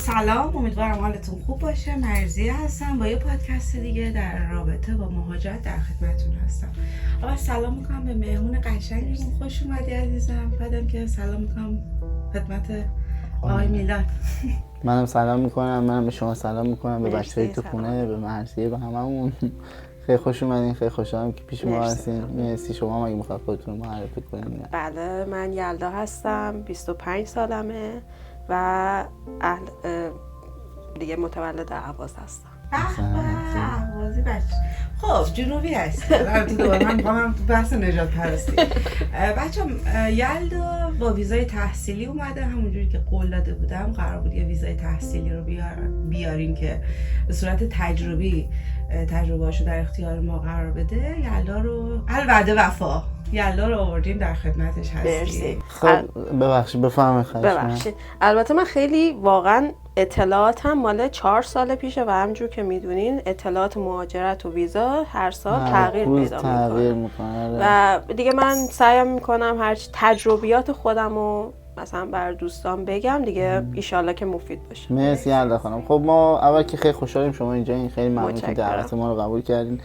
سلام، امیدوارم حالتون خوب باشه. مرضیه هستم با یه پادکست دیگه در رابطه با مهاجرت در خدمتتون هستم. اول سلام میکنم به مهمون قشنگمون، خوش اومدی عزیزم. بعدم که سلام میکنم خدمت آقای میلاد. منم سلام میکنم، منم به شما سلام میکنم، به بچه‌های تو خونه، به مرضیه، به هممون. خیلی خوش اومدین، خیلی خوشحالم که پیش ما هستین. مرسی. شما هم اگه میخواید خودتون معرفی کنین. بله، من یلدا هستم، 25 سالمه و دیگه متولد اهواز هستم. اهوازی بچه. خب جنوبی هستی. البته دوباره من میخوام تو بحث نجات پرستی. بچه‌م یلدا با ویزای تحصیلی اومده، همونجوری که قول داده بودم قرار بود یه ویزای تحصیلی رو بیاریم که به صورت تجربی تجربه‌اشو در اختیار ما قرار بده. یلدا رو الوعده وفا، یلدا رو آوردیم در خدمتش هستیم. مرسی. خب ببخشید بفرمایید. ببخشید. البته من خیلی واقعا اطلاعاتم مال 4 سال پیشه و همونجور که میدونین اطلاعات مهاجرت و ویزا هر سال تغییر میکنه و دیگه من سعیم میکنم هر تجربیات خودمو مثلا بر دوستان بگم دیگه، ایشالله که مفید باشه. مرسی یلدا خانم. خب ما اول که خیلی خوشحالیم شما اینجا این، خیلی ممنون که دعوت ما رو قبول کردین.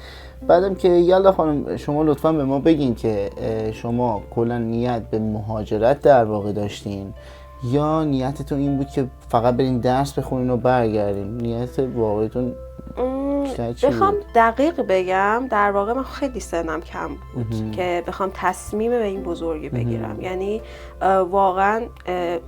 بعدم که یلدا خانم شما لطفاً به ما بگین که شما کلا نیت به مهاجرت در واقع داشتین یا نیتتون این بود که فقط برین درس بخونین و برگردین؟ نیت واقعیتون بخوام دقیق بگم در واقع من خیلی سنم کم بود که بخوام تصمیم به این بزرگی بگیرم. یعنی واقعا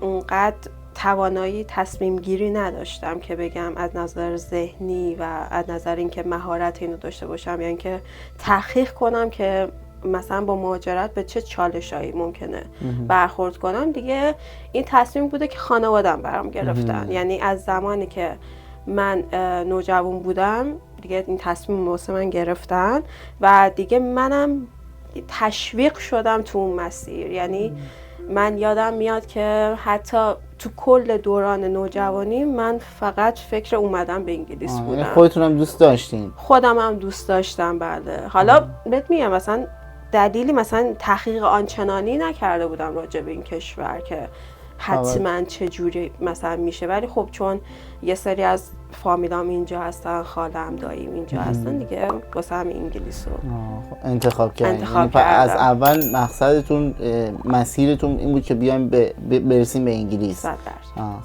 اونقدر توانایی تصمیم گیری نداشتم که بگم از نظر ذهنی و از نظر اینکه مهارت اینو داشته باشم، یعنی که تحقیق کنم که مثلا با مهاجرت به چه چالشایی ممکنه برخورد کنم. دیگه این تصمیم بوده که خانواده‌ام برام گرفتن. یعنی از زمانی که من نوجوان بودم دیگه این تصمیم واسه من گرفتن و دیگه منم تشویق شدم تو اون مسیر. یعنی من یادم میاد که حتی تو کل دوران نوجوانی من فقط فکر اومدن به انگلیس بودم. خودتونم دوست داشتین؟ خودم هم دوست داشتم. بله. حالا بهت میگم مثلا دلیلی مثلا تحقیق آنچنانی نکرده بودم راجع به این کشور که حتما چجوری مثلا میشه، ولی خب چون یه سری از فامیلام اینجا هستن، خالم داییم اینجا هستن، دیگه واسه هم انگلیس رو انتخاب کردین. از اول مقصدتون مسیرتون این بود که بیایم برسیم به انگلیس؟ 100%.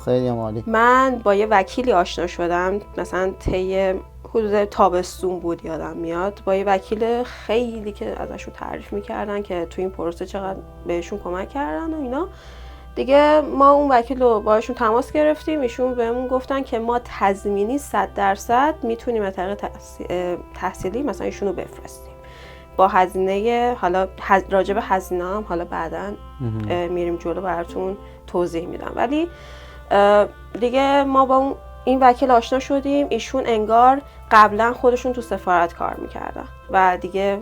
خیلی عالی. من با یه وکیلی آشنا شدم، مثلا طی حدود تابستون بود یادم میاد، با یه وکیل خیلی که ازشون تعریف میکردن که تو این پروسه چقدر بهشون کمک کردن و اینا. دیگه ما اون وکیل رو باهاشون تماس گرفتیم، ایشون بهمون گفتن که ما تضمینی 100% میتونیم از طریق تحصیلی مثلا ایشون رو بفرستیم با هزینه. حالا راجع به هزینه هم حالا بعداً میریم جلو براتون توضیح میدم. ولی دیگه ما با این وکیل آشنا شدیم. ایشون انگار قبلا خودشون تو سفارت کار میکردن و دیگه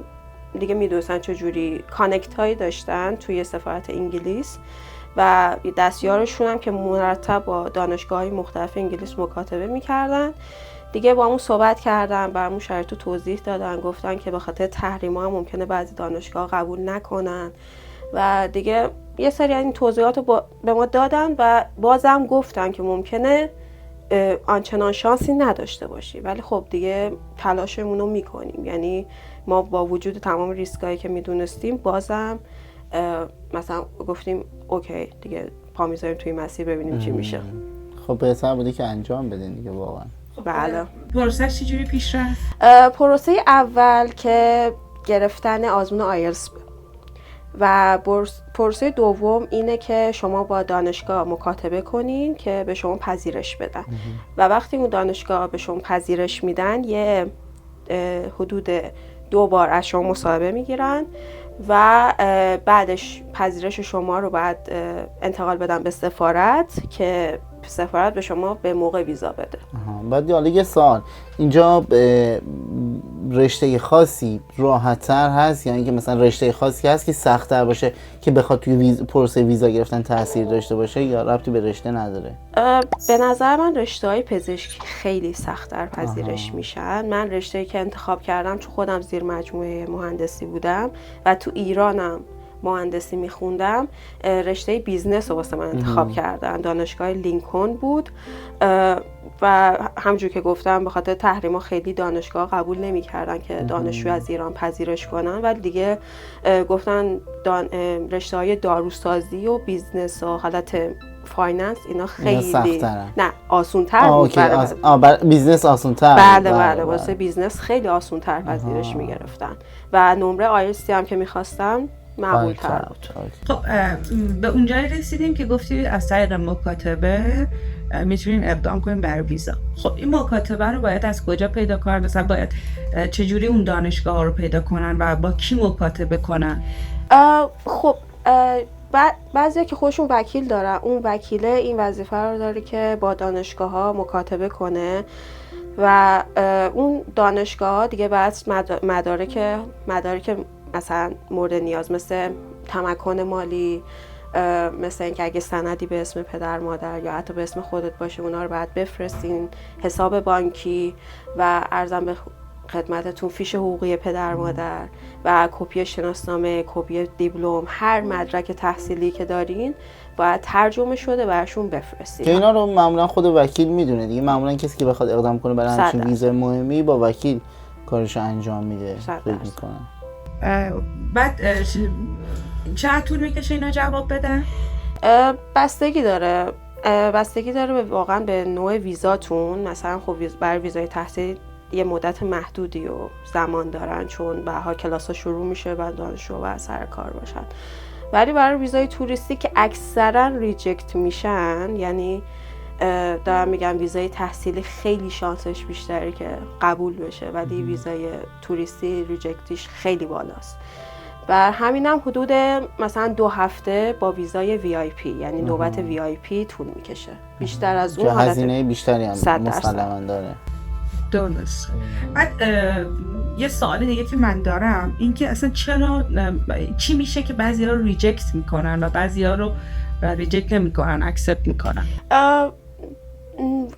میدونستن چجوری کانکت هایی داشتن توی سفارت انگلیس و دستیارشون هم که مرتب با دانشگاه‌های مختلف انگلیس مکاتبه میکردن. دیگه با همون صحبت کردن، برامون شرایطو توضیح دادن، گفتن که به خاطر تحریم‌ها ممکنه بعضی دانشگاه قبول نکنن و دیگه یه سری از این توضیحات رو به ما دادن و بازم گفتن که ممکنه آنچنان شانسی نداشته باشی، ولی خب دیگه تلاشمون رو میکنیم. یعنی ما با وجود تمام ریسکایی که میدونستیم بازم مثلا گفتیم اوکی دیگه پا میذاریم توی مسیر ببینیم چی میشه. خب بهتر بوده که انجام بدین دیگه واقعا. بله. پروسه چجوری پیش رفت؟ پروسه اول که گرفتن آزمون آیلتس و پروسه دوم اینه که شما با دانشگاه مکاتبه کنین که به شما پذیرش بدن و وقتی اون دانشگاه به شما پذیرش میدن یه حدود 2 بار از شما مصاحبه میگیرن و بعدش پذیرش شما رو بعد انتقال بدن به سفارت که سفارت به شما به موقع ویزا بده. بعد حالا یه سوال، اینجا رشته خاصی راحت‌تر هست؟ یعنی که مثلا رشته خاصی هست که سخت‌تر باشه که بخواد توی پروسه ویزا گرفتن تاثیر داشته باشه یا ربطی به رشته نداره؟ به نظر من رشته‌های پزشکی خیلی سخت‌تر پذیرش میشن. من رشته‌ای که انتخاب کردم چون خودم زیر مجموعه مهندسی بودم و تو ایرانم مهندسی میخوندم رشته بیزنس رو واسه من انتخاب کردن. دانشگاه لینکن بود و همونجور که گفتم به خاطر تحریما خیلی دانشگاه قبول نمی‌کردن که دانشجو از ایران پذیرش کنن، ولی دیگه گفتن رشته‌های داروسازی و بیزنس و حالت فایننس اینا خیلی نه آسان‌تر بود. بیزنس آسان‌تر. بله واسه بیزنس خیلی آسان‌تر پذیرش می‌گرفتن و نمره آیلتس هم که می‌خواستم معقول تر بود. خب به اونجایی رسیدیم که گفتی از طریق مکاتبه میتونیم اقدام کنیم برای ویزا. خب این مکاتبه رو باید از کجا پیدا کنن؟ مثلا باید چجوری اون دانشگاه ها رو پیدا کنن و با کی مکاتبه کنن؟ خب بعضیا که خودشون وکیل دارن، اون وکیله این وظیفه رو داره که با دانشگاه ها مکاتبه کنه و اون دانشگاه ها دیگه باید مدارک مثلا مورد نیاز مثل تمکن مالی، مثل اینکه اگه سندی به اسم پدر مادر یا حتی به اسم خودت باشه اونا رو باید بفرستین، حساب بانکی و ارزم به خدمتتون فیش حقوقی پدر مادر و کپی شناسنامه، کپی دیپلم، هر مدرک تحصیلی که دارین باید ترجمه شده براشون بفرستین. که اینا رو معمولا خود وکیل میدونه دیگه. معمولا کسی که بخواد اقدام کنه برای همچین ویزای مهمی با وکیل کارش انجام میده. فکر میکنم. بعد چقدر طول میکشه اینا جواب بدن؟ بستگی داره واقعا به نوع ویزاتون. مثلا خب برای ویزای تحصیل یه مدت محدودی و زمان دارن چون به هر کلاس‌ها شروع میشه و دانشجو باید سر کار باشن. ولی برای ویزای توریستی که اکثرا ریجکت میشن، یعنی دارم میگم ویزای تحصیلی خیلی شانسش بیشتره که قبول بشه، ولی ویزای توریستی ریجکتیش خیلی بالاست. بر همینم حدود مثلا 2 هفته با ویزای VIP، یعنی نوبت VIP طول میکشه. بیشتر از اون هزینه بیشتری هم مسلماً داره. درست. بعد یه سوال دیگه که من دارم این که اصلا چی میشه که بعضیا رو ریجکت میکنن و بعضیا رو ریجکت نمیکنن، اکسپت میکنن؟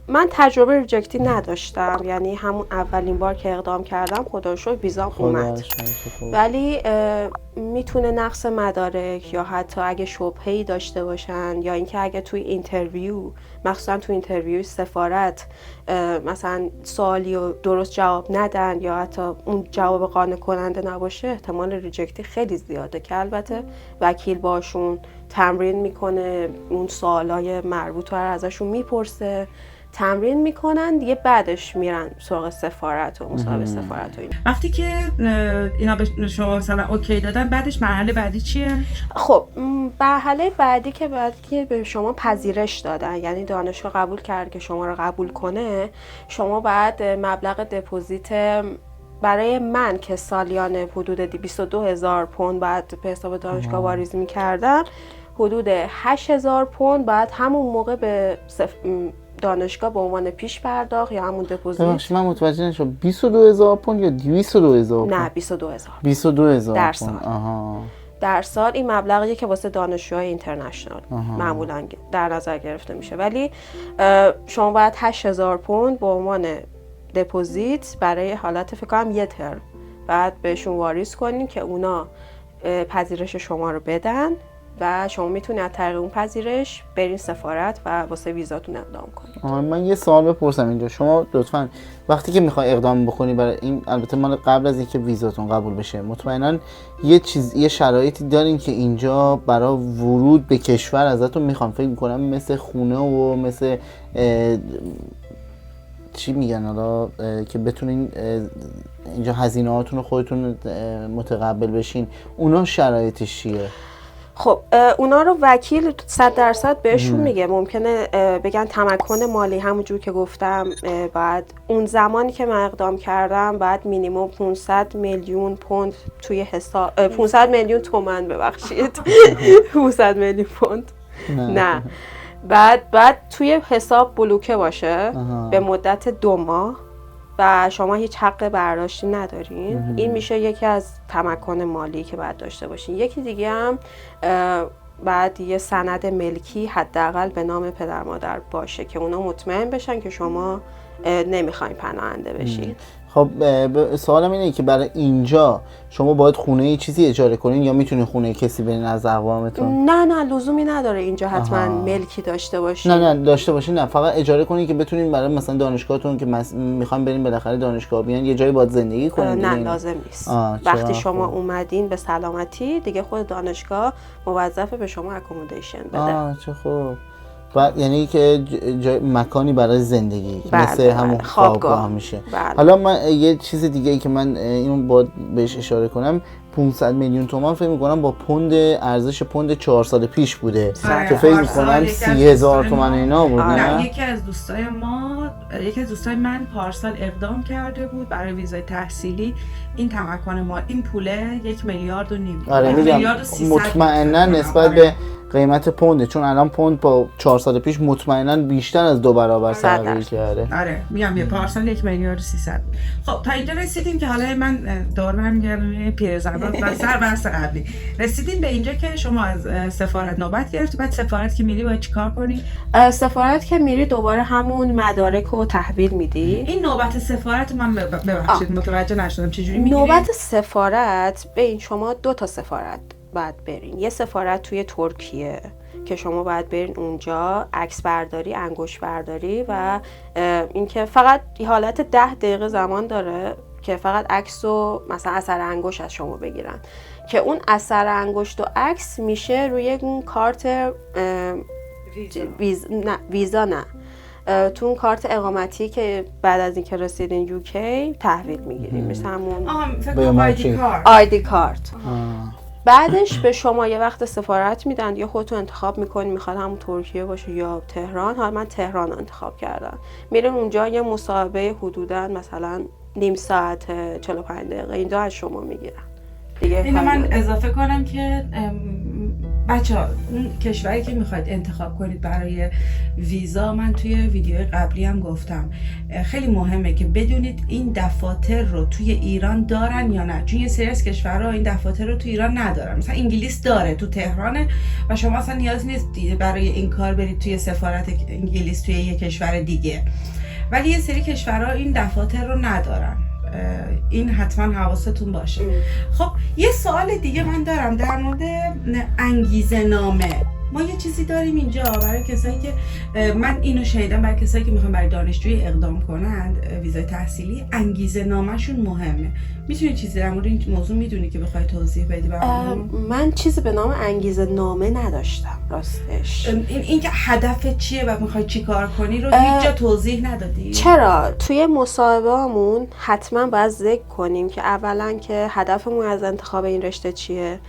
من تجربه ریجکتی نداشتم، یعنی همون اولین بار که اقدام کردم خدا رو شکر ویزام اومد. ولی میتونه نقص مدارک یا حتی اگه شبهه‌ای داشته باشن یا اینکه اگه توی اینترویو، مخصوصا توی اینترویو سفارت مثلا سوالی رو درست جواب ندن یا حتی اون جواب قانع کننده نباشه، احتمال ریجکتی خیلی زیاده که البته وکیل باشون تمرین میکنه، اون سوالای مربوط رو ازشون میپرسه، تمرین میکنن دیگه، بعدش میرن سراغ سفارت و مصاحبه سفارت و اینا. وقتی که اینا به شما مثلا اوکی دادن، بعدش مرحله بعدی چیه؟ خب مرحله بعدی که به شما پذیرش دادن، یعنی دانشگاه قبول کرد که شما رو قبول کنه، شما باید مبلغ دپوزیت برای من که سالیانه حدود 22,000 پوند بعد به حساب دانشگاه واریز می‌کردن، حدود 8,000 پوند بعد همون موقع به دانشگاه به عنوان پیش پرداخت یا همون دپوزیت. من متوجه نشدم 22,000 پوند یا 202,000 پوند؟ نه 22,000. 22,000 در سال. در سال این مبلغی که واسه دانشجوهای اینترنشنال معمولا در نظر گرفته میشه، ولی شما باید 8,000 پوند به عنوان دپوزیت برای حالت فکر کنم 1 ترم بعد بهشون واریز کنین که اونا پذیرش شما رو بدن و شما میتونید از طریق اون پذیرش برین سفارت و واسه ویزاتون اقدام کنید. من یه سوال بپرسم اینجا، شما لطفاً وقتی که میخوای اقدام بکنی برای این، البته مال قبل از اینکه ویزاتون قبول بشه، مطمئناً یه شرایطی دارین که اینجا برای ورود به کشور ازتون میخوان، فکر میکنم مثل خونه و مثل چی میگن حالا که بتونین اینجا هزینه هاتون رو خودتون متقبل بشین، اونا شرایطش چیه؟ خب اونا رو وکیل 100% بهشون میگه. ممکنه بگن تمکن مالی، همونجور که گفتم بعد اون زمانی که من اقدام کردم بعد مینیمم 500 میلیون پوند توی حساب 500 میلیون تومان ببخشید 500 میلیون پوند نه بعد توی حساب بلوکه باشه به مدت 2 ماه و شما هیچ حق برداشتی ندارین. این میشه یکی از تمکن مالی که باید داشته باشین. یکی دیگه هم بعد یه سند ملکی حداقل به نام پدر مادر باشه که اونا مطمئن بشن که شما نمیخواین پناهنده بشین. خب سوالم اینه که برای اینجا شما باید خونه چیزی اجاره کنین یا میتونین خونه کسی برین از اقوامتون؟ نه لزومی نداره اینجا حتما ملکی داشته باشین. نه داشته باشین، نه فقط اجاره کنین که بتونین برای مثلا دانشگاهتون که میخوام برین بالاخره دانشگاه بیان یه جایی باید زندگی کنین. نه لازم نیست. وقتی شما اومدین به سلامتی دیگه خود دانشگاه موظفه به شما اکومودیشن بده. چه خوب. یعنی که مکانی برای زندگی مثل همون خوابگاه میشه. حالا من یه چیز دیگه ای که من اینو باید بهش اشاره کنم، 500 میلیون تومان فکر می‌کنم با پوند ارزش پوند 4 سال پیش بوده که فکر می‌کنم 30,000 تومان اینا بود. نه یکی از دوستای من پارسال اقدام کرده بود برای ویزای تحصیلی. این تمکن ما این پوله 1.5 میلیارد. آره میگم مطمئنا نسبت به قیمت پونده، چون الان پوند با 4 سال پیش مطمئنا بیشتر از 2 برابر تغییر کرده. آره میگم یه پارسال 1.3 میلیارد. خب تا اینجا رسیدیم که حالا من دور برمیگردم پیرزن و سر بحث قبلی. رسیدیم به اینجا که شما از سفارت نوبت گرفتی. بعد سفارت که میری باید چیکار کنی؟ سفارت که میری دوباره همون مدارک رو تحویل میدی. این نوبت سفارت من ببخشید متوجه نشدم چجوری میگیری؟ نوبت سفارت ببین شما 2 تا سفارت باید برین. یه سفارت توی ترکیه که شما باید برین اونجا عکس برداری، انگشت برداری و اینکه فقط حالت 10 دقیقه زمان داره که فقط عکس و مثلا اثر انگشت از شما بگیرن که اون اثر انگشت و عکس میشه روی اون کارت ویزا نه تو اون کارت اقامتی که بعد از اینکه رسیدین یوکی تحویل میگیریم، مثل همون آیدی کارت. بعدش به شما یه وقت سفارت میدن یا خودتون انتخاب میکنین میخواد همون ترکیه باشه یا تهران. حالا من تهران انتخاب کردم. میرین اونجا یه مصاحبه حدوداً مثلا نیم ساعت 45 دقیقه اینجا از شما میگیرن دیگه. اینو من اضافه کنم که بچه‌ها اون کشوری که میخواید انتخاب کنید برای ویزا، من توی ویدیوی قبلی هم گفتم خیلی مهمه که بدونید این دفاتر رو توی ایران دارن یا نه، چون یه سری از کشورها این دفاتر رو توی ایران ندارن. مثلا انگلیس داره تو تهرانه و شما اصلا نیاز نیست برای این کار برید توی سفارت انگلیس توی یه کشور دیگه، ولی یه سری کشورها این دفاتر رو ندارن. این حتما حواستون باشه. خب یه سوال دیگه من دارم در مورد انگیزه نامه. ما یه چیزی داریم اینجا برای کسایی که من اینو شنیدم، برای کسایی که میخوان برای دانشجویی اقدام کنند ویزای تحصیلی انگیزه نامه‌شون مهمه. میتونی چیزی در مورد این موضوع میدونی که بخوای توضیح بدی برامون؟ من چیزی به نام انگیزه نامه نداشتم راستش. این که هدف چیه و میخوای چی کار کنی رو هیچ جا توضیح ندادی؟ چرا؟ توی مصاحبه‌مون حتما باید ذکر کنیم که اولا که هدفمون از انتخاب این رشته چیه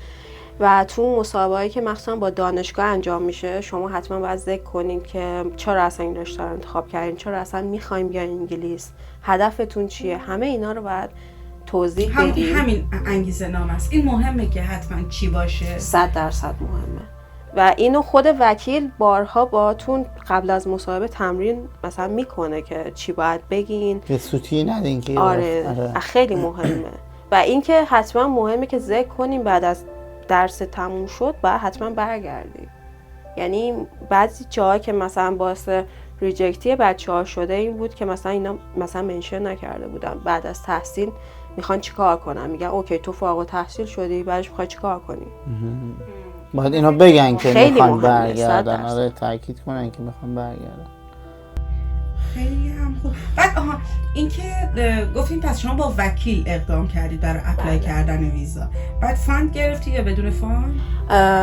و تو مصاحبه‌ای که مخصوصا با دانشگاه انجام میشه شما حتما باید ذکر کنین که چرا اصلا این رشته رو انتخاب کردین، چرا اصلا میخواین بیاین انگلیس، هدفتون چیه. همه اینا رو باید توضیح بدین. همین انگیزه نامه است. این مهمه که حتما چی باشه. 100% مهمه و اینو خود وکیل بارها باتون قبل از مصاحبه تمرین مثلا میکنه که چی باید بگین. یه سوتی ندین که آره خیلی مهمه. و اینکه حتما مهمه که ذکر کنیم بعد از درس تموم شد باید حتما برگردیم. یعنی بعضی جاها که مثلا باعث ریجکتی بچه‌ها شده این بود که مثلا اینا مثلا منشن نکرده بودن بعد از تحصیل میخوان چیکار کنن، میگن اوکی تو فارغ التحصیل شدی بعدش میخوای چیکار کنی. باید اینا بگن که میخوان برگردن. آره تاکید کنن که میخوان برگردن. خیلی هم خوب. بعد این که گفتیم پس شما با وکیل اقدام کردید برای اپلای کردن ویزا، بعد فاند گرفتی یا بدون فاند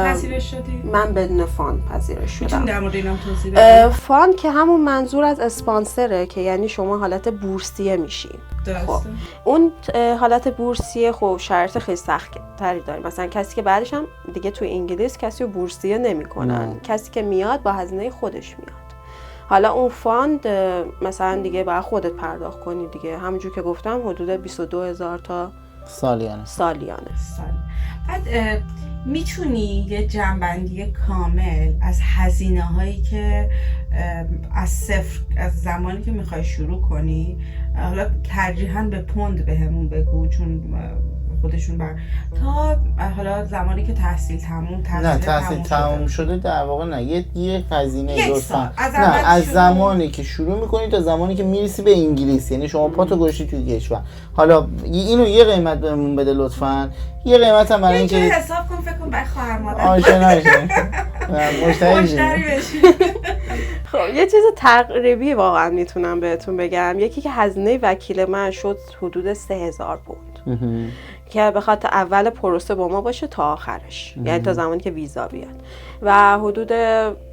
پذیرش شدی؟ من بدون فاند پذیرش شدم. میتونی در مورد اینم توضیح بدی؟ فاند که همون منظور از اسپانسره که یعنی شما حالت بورسیه میشین. خب اون حالت بورسیه خب شرط خیلی سخت تری داره. مثلا کسی که بعدش هم دیگه توی انگلیس کسی رو بورسیه نمیکنن، کسی که میاد با هزینه خودش میاد. حالا اون فاند مثلا دیگه باید خودت پرداخت کنی دیگه، همونجور که گفتم حدود 22,000 تا سالیانه. بعد میتونی یه جنبندی کامل از هزینه هایی که از صفر از زمانی که میخوای شروع کنی، حالا ترجیحاً به پوند بهمون بگو چون خودشون بر تا حالا زمانی که تحصیل تموم شده در واقع نه، یه هزینه لطفا نه از زمانی که شروع میکنی تا زمانی که میرسی به انگلیس، یعنی شما پاتو گذاشتی توی کشور. حالا اینو یه قیمت بهمون بده لطفا، یه قیمت هم برای اینکه حساب کن، فکر کن برای خواهر مادر آشنا مشتری بشی. خب یه چیز تقریبی واقعا میتونم بهتون بگم، یکی که هزینه وکیل من شد حدود 3000 پوند که به خاطر اول پروسه با ما باشه تا آخرش، یعنی تا زمانی که ویزا بیاد، و حدود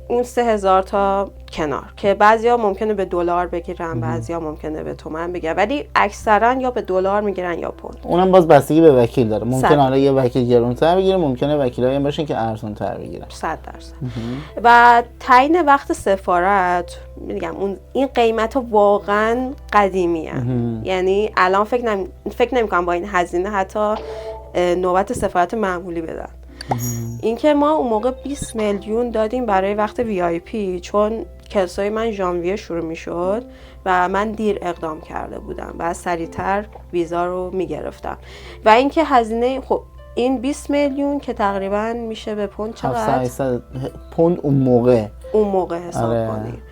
اون 3000 تا کنار که بعضیا ممکنه به دلار بگیرن، بعضیا ممکنه به تومن بگیرن، ولی اکثرا یا به دلار میگیرن یا پوند. اونم باز بستگی به وکیل داره، ممکنه حالا یه وکیل گرونتر بگیره، ممکنه وکیلایی هم باشن که ارزان‌تر بگیرن. 100%. و تعیین وقت سفارت، میگم این قیمت‌ها واقعا قدیمیه، یعنی الان فکر نمی‌کنم با این هزینه حتی نوبت سفارت معمولی بدن. اینکه ما اون موقع 20 میلیون دادیم برای وقت VIP، چون کلاسای من ژانویه شروع میشد و من دیر اقدام کرده بودم و سریعتر ویزا رو میگرفتم. و اینکه هزینه، خب این 20 میلیون که تقریبا میشه به پوند چقدر؟ 700 پوند اون موقع حساب کنی.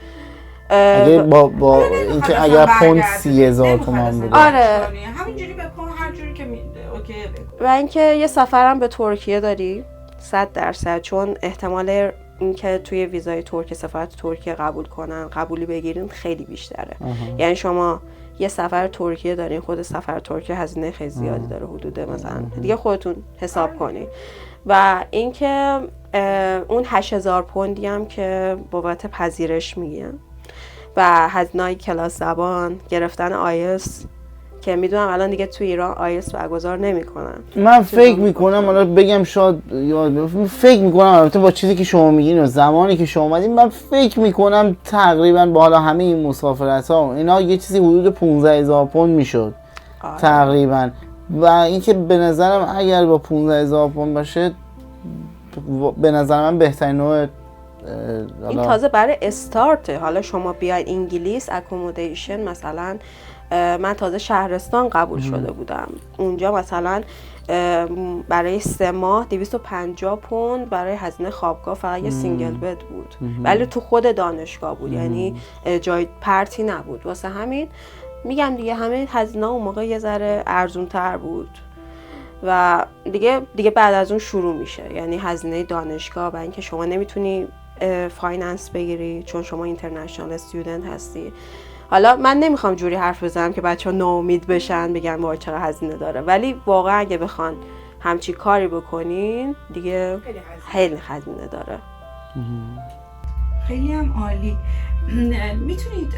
اگه با اینکه اگر پوند 30000 تومان بود، همینجوری بکن، هر جوری که اوکی بکن. و اینکه یه سفرم به ترکیه داری 100%، چون احتمال اینکه توی ویزای ترکیه سفارت ترکیه قبولی بگیرین خیلی بیشتره. یعنی شما یه سفر ترکیه دارین، خود سفر ترکیه هزینه خیلی زیادی داره، حدود مثلا دیگه خودتون حساب کنین. و اینکه اون 8000 پوندی هم که بابت پذیرش میگن و هزینه‌های کلاس زبان، گرفتن آیلتس که میدونم الان دیگه تو ایران آیلتس برگزار نمیکنن. من فکر میکنم حالا بگم شاید فکر میکنم البته با چیزی که شما میگین و زمانی که شما اومدین، من فکر میکنم تقریبا با حالا همه این مسافرت‌ها اینا یه چیزی حدود 15000 پوند میشد تقریبا. و اینکه به نظرم اگر با 15000 پوند باشه، به نظر من بهترین نوع این تازه برای استارته. حالا شما بیاید انگلیس اکومودیشن، مثلا من تازه شهرستان قبول شده بودم، اونجا مثلا برای 3 ماه 250 پوند برای هزینه خوابگاه، فقط یه سینگل بد بود، ولی تو خود دانشگاه بود، یعنی جای پرتی نبود. واسه همین میگم دیگه همه هزینه اون موقع یه ذره ارزون تر بود و دیگه بعد از اون شروع میشه، یعنی هزینه دانشگاه، و اینکه شما نمیتونی فایننس بگیری چون شما اینترنشنال استودنت هستی. حالا من نمیخوام جوری حرف بزنم که بچه‌ها ناامید بشن بگن وای چقدر هزینه داره، ولی واقعا اگه بخوان همچی کاری بکنین دیگه خیلی هزینه داره. خیلی هم عالی. میتونید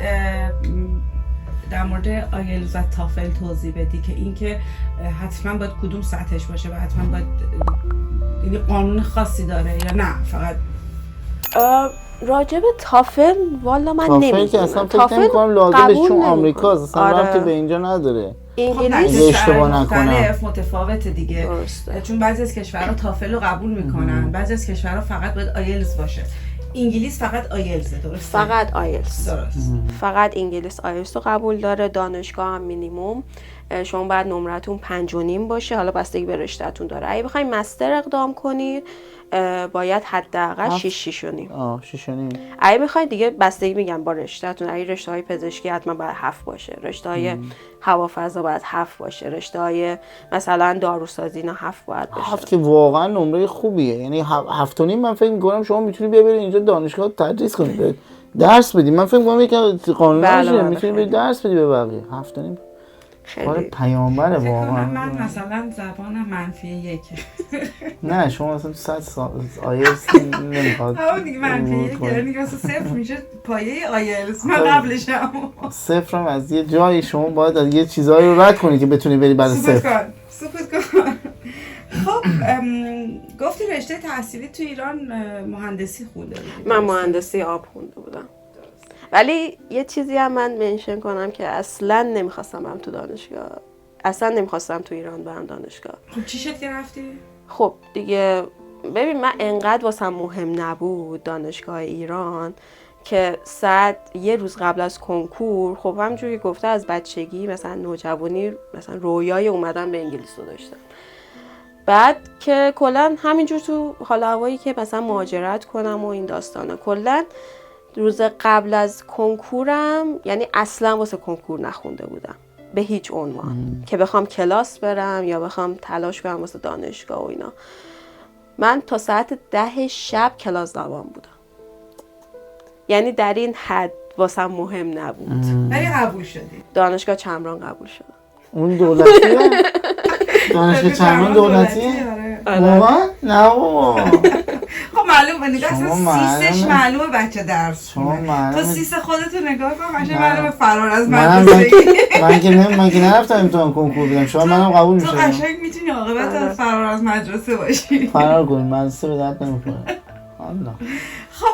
در مورد آیلتس و تافل توضیح بدی که اینکه حتما باید کدوم سطحش باشه و حتما باید یعنی قانون خاصی داره یا نه فقط راجب تافل والا من نمیدونم. نمیدونم. که اصلا فکر نمی‌کنم لازمش، چون آمریکاست، اصلا ربطی به اینجا نداره. انگلیس اشتباه نکنم متفاوته دیگه درسته. چون بعضی از کشورها تافل رو قبول میکنن، بعضی از کشورها فقط باید آیلتس باشه. انگلیس فقط آیلتس درسته؟ فقط آیلتس درست. فقط انگلیس آیلتس رو قبول داره. دانشگاه هم مینیمم شما باید نمرتون 5.5 باشه، حالا بستگی به رشته‌تون داره. اگه بخواید مستر اقدام کنید باید حداقل 6.5. 6.5. اگه میخواید دیگه بستگی میگم با رشته‌تون، اگه رشته‌های پزشکی حتما باید 7 باشه، رشته‌های هوافضا باید 7 باشه، رشته‌های مثلا داروسازی اینا 7 باید باشه. 7 که واقعا نمره خوبیه، یعنی 7.5 من فکر می‌کنم شما میتونی بیا برید اینجا دانشگاه تدریس کنید، درس بدید. من فکر می‌کنم یک قانونیه میتونی برید درس بدی به بقیه. 7.5 خیلی پیامبره واقعا. من مثلا زبانم -1. نه شما مثلا 100 آیلتس نمیخواد. همون دیگه -1 یعنی مثلا 0 میشه پایه آیلتس. من قبلشم 0 هم از یه جایی شما باید از یه چیزایی رو رد کنی که بتونی بری بعد 0. سکوت کن. خب گفتی رشته تحصیلی تو ایران مهندسی خونده بودی؟ من مهندسی آب خونده بودم، ولی یه چیزی هم من منشن کنم که اصلا نمیخواستم برم تو دانشگاه، اصلا نمیخواستم تو ایران برم دانشگاه. خب چی شد که رفتی؟ خب دیگه ببین من انقدر واسم مهم نبود دانشگاه ایران که یه روز قبل از کنکور، خب همونجوری گفته از بچگی مثلا نوجوانی مثلا رویای اومدن به انگلیس رو داشتم بعد که کلا همینجور تو حال هوایی که مثلا مهاجرت کنم و این داستانا، کلا روز قبل از کنکورم یعنی اصلا واسه کنکور نخونده بودم به هیچ عنوان که بخوام کلاس برم یا بخوام تلاش کنم واسه دانشگاه و اینا. من تا ساعت 10 شب کلاس دوام بودم، یعنی در این حد واسم مهم نبود. ولی قبول شدی؟ دانشگاه چمران قبول شدم. اون دولتیه؟ دانشگاه چمران دولتیه؟ واقعا؟ نه بابا. خب معلومه نگاه اصلا سیسش معلومه بچه درس خونه. تو سیس خودتو نگاه کن قشنگ معلومه فرار از مدرسه. من که نرفتم امتحان کنکور بدم، شاید منم قبول میشدم. تو قشنگ میتونی عاقبت فرار از مدرسه باشی. فرار کنیم مدرسه به درد نمیخوره. الله. خب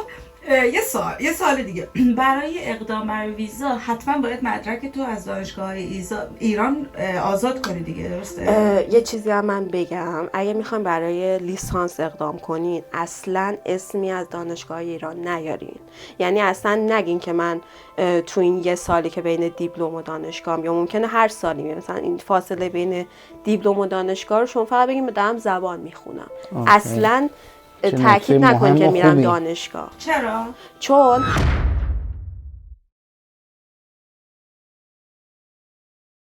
یه سوال دیگه، برای اقدام بر ویزا حتما باید مدرک تو از دانشگاه ایران آزاد کنی دیگه، درسته؟ یه چیزی هم من بگم، اگه میخواین برای لیسانس اقدام کنین اصلا اسمی از دانشگاه ایران نیارین. یعنی اصلا نگین که من تو این یه سالی که بین دیپلم و دانشگاه، یا ممکنه هر سالی مثلا این فاصله بین دیپلم و دانشگاه رو شما فقط بگین دارم زبان میخونم. اصلا تاکید نکنین که میرم دانشگاه. چرا؟ چون